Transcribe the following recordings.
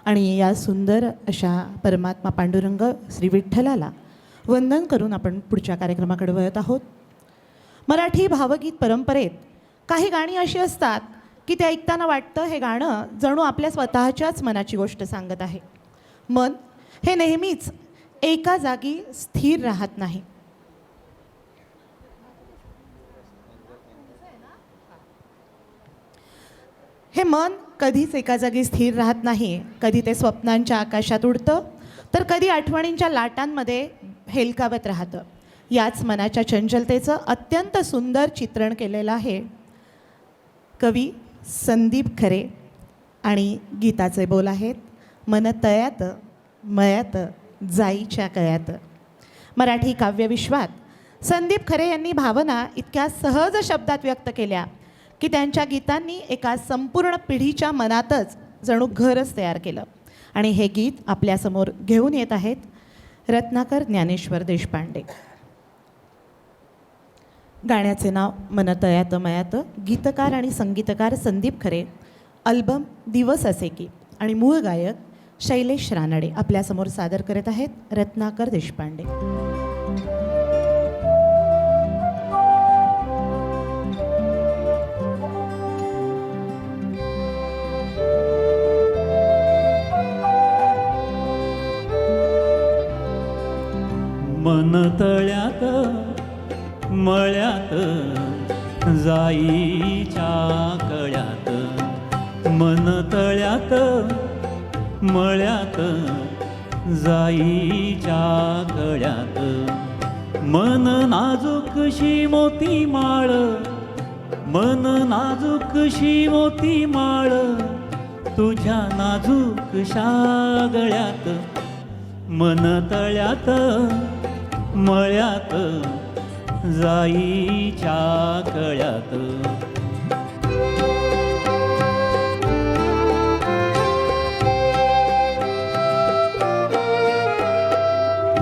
आणि या सुंदर अशा परमात्मा पांडुरंग श्री विठ्ठलाला वंदन करून आपण पुढच्या कार्यक्रमाकडे वळत आहोत. मराठी भावगीत परंपरेत काही गाणी अशी असतात की ते ऐकताना वाटतं हे गाणं जणू आपल्या स्वतःच्याच मनाची गोष्ट सांगत आहे. मन हे नेहमीच एका जागी स्थिर राहत नाही. हे मन कधीच एका जागी स्थिर राहत नाही. कधी ते स्वप्नांच्या आकाशात उडतं तर कधी आठवणींच्या लाटांमध्ये हेलकावत राहतं. याच मनाच्या चंचलतेचं अत्यंत सुंदर चित्रण केलेलं आहे कवी संदीप खरे आणि गीताचे बोल आहेत मन तळ्यात मळ्यात जाईच्या कळ्यात. मराठी काव्यविश्वात संदीप खरे यांनी भावना इतक्या सहज शब्दात व्यक्त केल्या की त्यांच्या गीतांनी एका संपूर्ण पिढीच्या मनातच जणू घरच तयार केलं. आणि हे गीत आपल्यासमोर घेऊन येत आहेत रत्नाकर ज्ञानेश्वर देशपांडे. गाण्याचे नाव मन तळ्यात मळ्यात. गीतकार आणि संगीतकार संदीप खरे. अल्बम दिवस असे की. आणि मूळ गायक शैलेश रानडे आपल्यासमोर सादर करत आहेत रत्नाकर देशपांडे. मन तळ्यात मळ्यात जाईच्या कळ्यात. मन तळ्यात मळ्यात जाईच्या कळ्यात. मन नाजूकशी मोती माळ. मन नाजूकशी मोती माळ तुझ्या नाजूकशा गळ्यात. मन तळ्यात मळ्यात जाईच्या कळ्यात.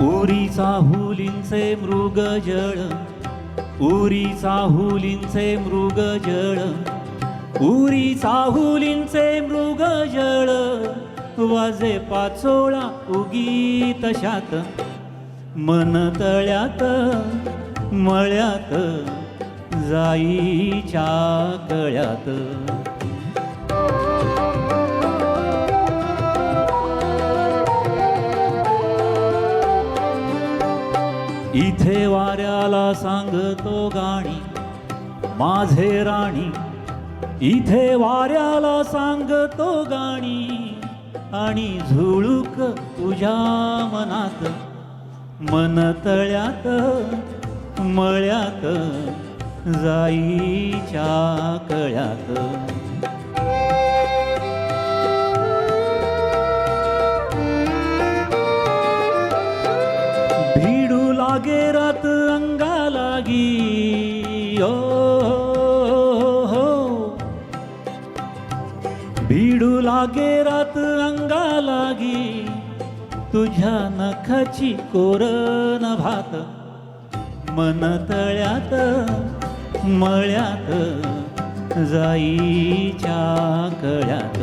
उरी चाहुलींचे मृगजळ. उरी चाहुलींचे मृगजळ. उरी चाहुलींचे मृगजळ वाजे पाचोळा उगी तशात. मन तळ्यात मळ्यात जाईच्या कळ्यात. इथे वाऱ्याला सांगतो गाणी माझे राणी. इथे वाऱ्याला सांगतो गाणी आणि झुळूक तुझ्या मनात. मन तळ्यात मळ्यात जाईच्या कळ्यात. भिडू लागे रात अंगा लागी. ओ हो भिडू लागे रात अंगा लागी तुझ्या नखाची कोरण भात. मन तळ्यात मळ्यात जाईच्या कळ्यात.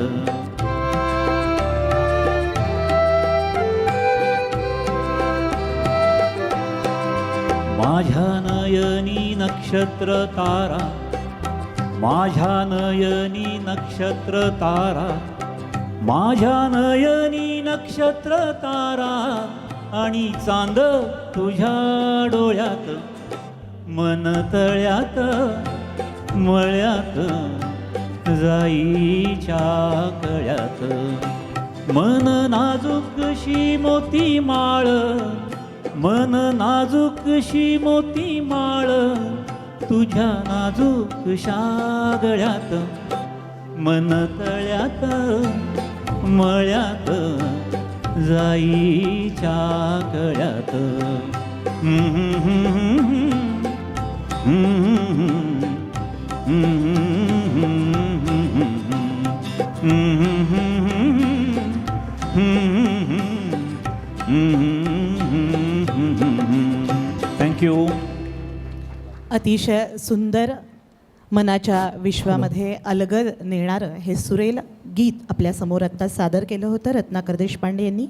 माझ्या नयनी नक्षत्र तारा. माझ्या नयनी नक्षत्र तारा. माझ्या नयनी नक्षत्र तारा आणि चांद तुझ्या डोळ्यात. मन तळ्यात मळ्यात जाईच्या कळ्यात. मन नाजूकशी मोती माळ. मन नाजूकशी मोती माळ तुझ्या नाजूकशा गळ्यात. मन तळ्यात मळ्यात जाईच्या कळ्यात. थँक्यू. अतिशय सुंदर मनाच्या विश्वामध्ये अलगद नेणारं हे सुरेल गीत आपल्यासमोर आत्ता सादर केलं होतं रत्नाकर देशपांडे यांनी.